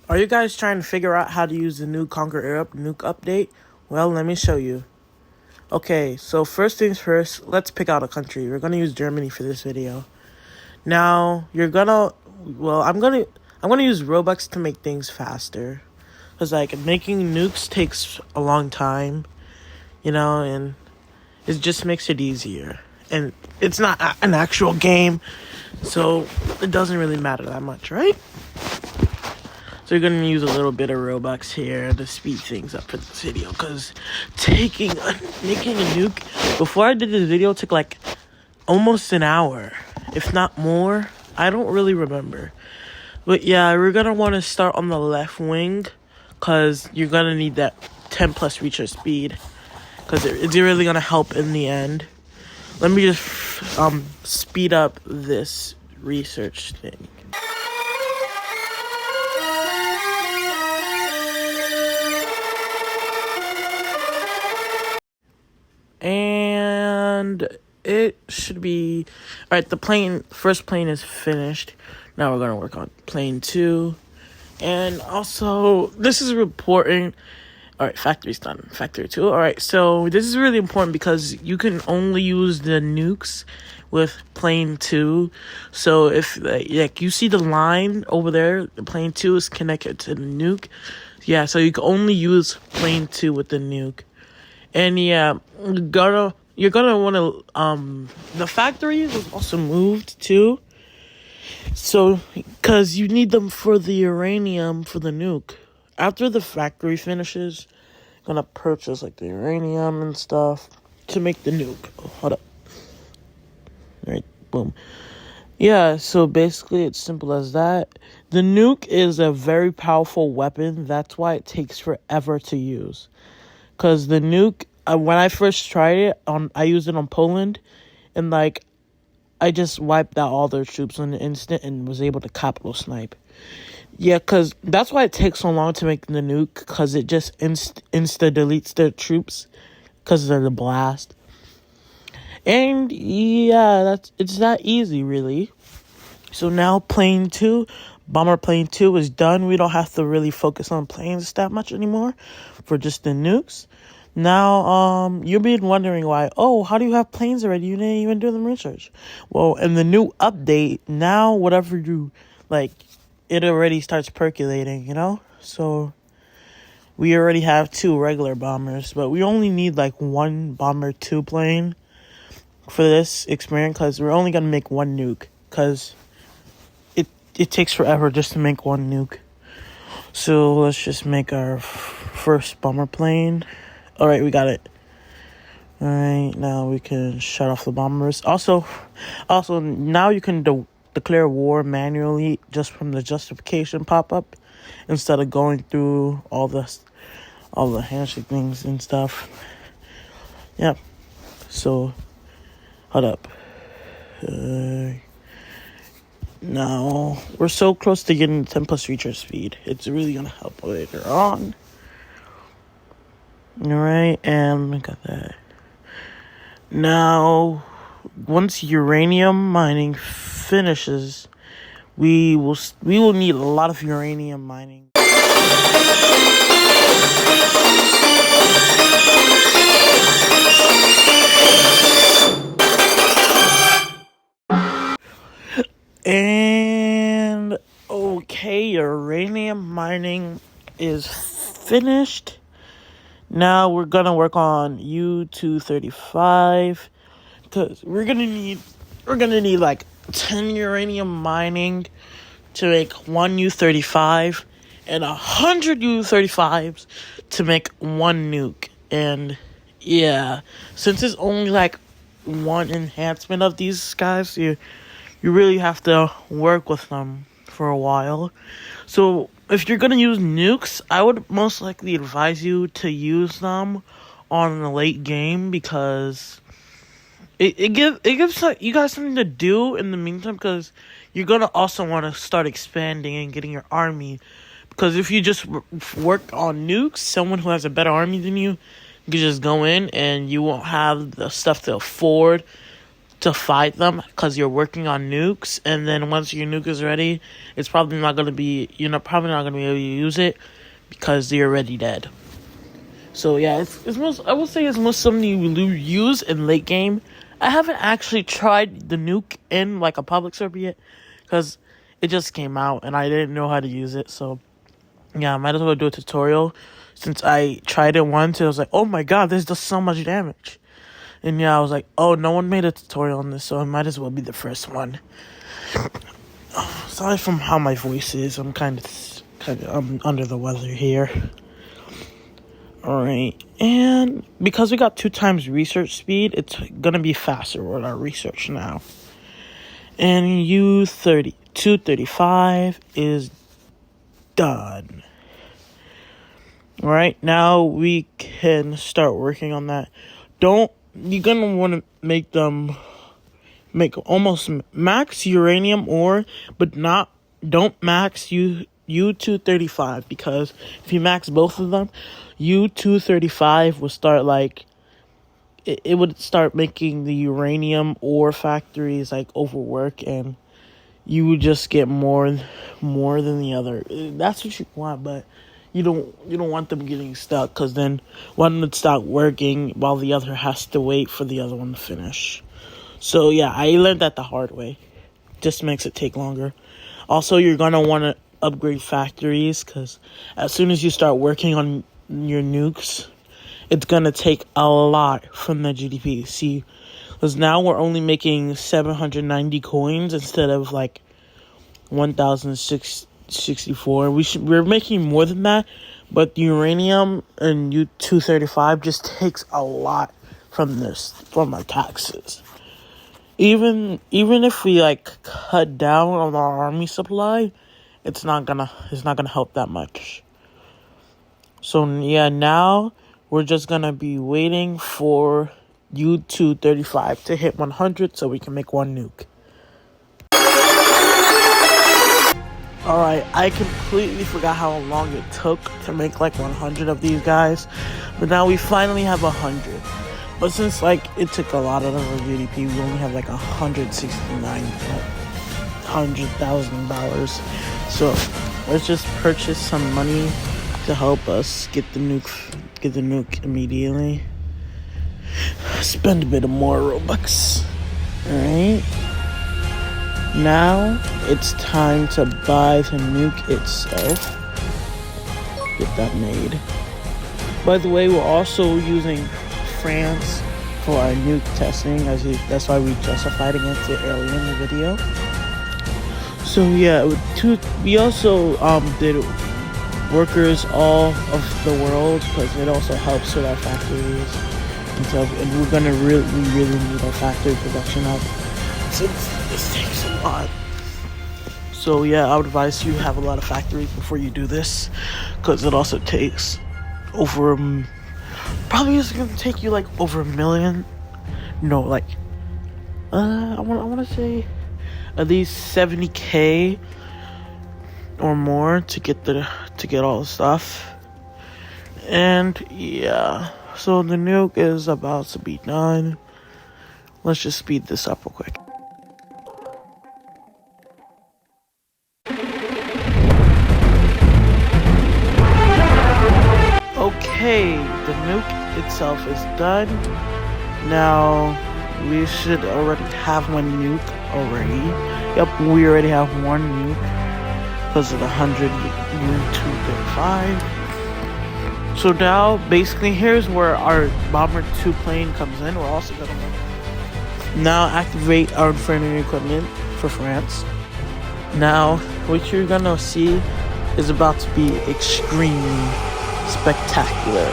Are you guys trying to figure out how to use the new Conquer Europe Nuke update? Well, let me show you. Okay, so first things first, let's pick out a country. We're gonna use Germany for this video. Now, I'm gonna use Robux to make things faster. Cause like making nukes takes a long time, and it just makes it easier. And it's not an actual game, so it doesn't really matter that much, right? So you're going to use a little bit of Robux here to speed things up for this video. Because making a nuke, before I did this video, took like almost an hour. If not more. I don't really remember. But yeah, we're going to want to start on the left wing. Because you're going to need that 10 plus reacher speed. Because it's really going to help in the end. Let me just speed up this research thing. And it should be alright. The first plane is finished. Now we're gonna work on plane 2. And also, this is important. Alright, factory's done. Factory 2. Alright, so this is really important because you can only use the nukes with plane 2. So if like you see the line over there, the plane 2 is connected to the nuke. Yeah, so you can only use plane 2 with the nuke. And yeah, you're gonna want to the factory was also moved too. So, cause you need them for the uranium for the nuke. After the factory finishes, you're gonna purchase like the uranium and stuff to make the nuke. Oh, hold up. Right, boom. Yeah, so basically it's simple as that. The nuke is a very powerful weapon. That's why it takes forever to use. Because the nuke, when I first tried it, I used it on Poland, and I just wiped out all their troops in an instant and was able to capital snipe. Yeah, because that's why it takes so long to make the nuke, because it just insta-deletes their troops, because they're the blast. And yeah, it's that easy, really. So now plane 2, bomber plane 2 is done. We don't have to really focus on planes that much anymore for just the nukes. Now, you'll be wondering why, how do you have planes already? You didn't even do the research. Well, in the new update, now whatever you, it already starts percolating, So, we already have 2 regular bombers, but we only need, 1 bomber 2 plane for this experiment, because we're only going to make 1 nuke, because it takes forever just to make 1 nuke. So, let's just make our first bomber plane. Alright, we got it. Alright, now we can shut off the bombers. Also, now you can declare war manually just from the justification pop-up instead of going through all the handshake things and stuff. Yep. So, hold up. Now, we're so close to getting 10 plus reacher speed. It's really gonna help later on. Alright, and we got that. Now, once uranium mining finishes, we will need a lot of uranium mining. And okay, uranium mining is finished. Now we're gonna work on U-235 because we're gonna need 10 uranium mining to make 1 U-35 and 100 U-35s to make 1 nuke. And yeah, since it's only 1 enhancement of these guys, you really have to work with them for a while. So if you're going to use nukes, I would most likely advise you to use them on the late game, because it gives you guys something to do in the meantime, because you're going to also want to start expanding and getting your army. Because if you just work on nukes, someone who has a better army than you can just go in and you won't have the stuff to afford to fight them because you're working on nukes, and then once your nuke is ready, it's probably not gonna be probably not gonna be able to use it because you're already dead. So yeah, it's most I would say it's most something you use in late game. I haven't actually tried the nuke in like a public server yet because it just came out and I didn't know how to use it. So yeah, I might as well do a tutorial since I tried it once. And I was like, oh my god, this does so much damage. And yeah, I was like, oh, no one made a tutorial on this, so I might as well be the first one. Sorry from how my voice is. I'm kind of under the weather here. Alright, and because we got 2 times research speed, it's gonna be faster with our research now. And U235 is done. Alright, now we can start working on that. You're gonna want to make almost max uranium ore, but don't max U235, because if you max both of them, U235 will start it would start making the uranium ore factories overwork, and you would just get more than the other. That's what you want, but you don't want them getting stuck, because then one would stop working while the other has to wait for the other one to finish. So yeah, I learned that the hard way. Just makes it take longer. Also, you're gonna want to upgrade factories, because as soon as you start working on your nukes, it's gonna take a lot from the GDP. See, because now we're only making 790 coins instead of 1,064. We're making more than that, but the uranium and U235 just takes a lot from our taxes. Even if we cut down on our army supply, it's not gonna help that much. So yeah, now we're just gonna be waiting for U235 to hit 100 so we can make 1 nuke. Alright, I completely forgot how long it took to make 100 of these guys, but now we finally have 100. But since it took a lot of our GDP, we only have $169,000. So let's just purchase some money to help us get the nuke immediately. Spend a bit of more Robux. Alright. Now it's time to buy the nuke itself. Get that made. By the way, we're also using France for our nuke testing, that's why we justified against it earlier in the video. So yeah, we also did workers all of the world, because it also helps with our factories and stuff, and we really need our factory production up since this takes a lot. So yeah, I would advise you have a lot of factories before you do this, because it also takes probably is gonna take you over 1 million. No, I want to say at least 70K or more to get all the stuff. And yeah, so the nuke is about to be done. Let's just speed this up real quick. Okay, the nuke itself is done. Now we should already have 1 nuke already. Yep, we already have 1 nuke because of the 100 U235. So now basically here's where our Bomber 2 plane comes in. We're also gonna now activate our infantry equipment for France. Now what you're gonna see is about to be extremely spectacular.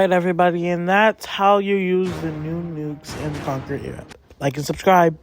right, everybody, and that's how you use the new nukes in Conquer Europe. Like and subscribe.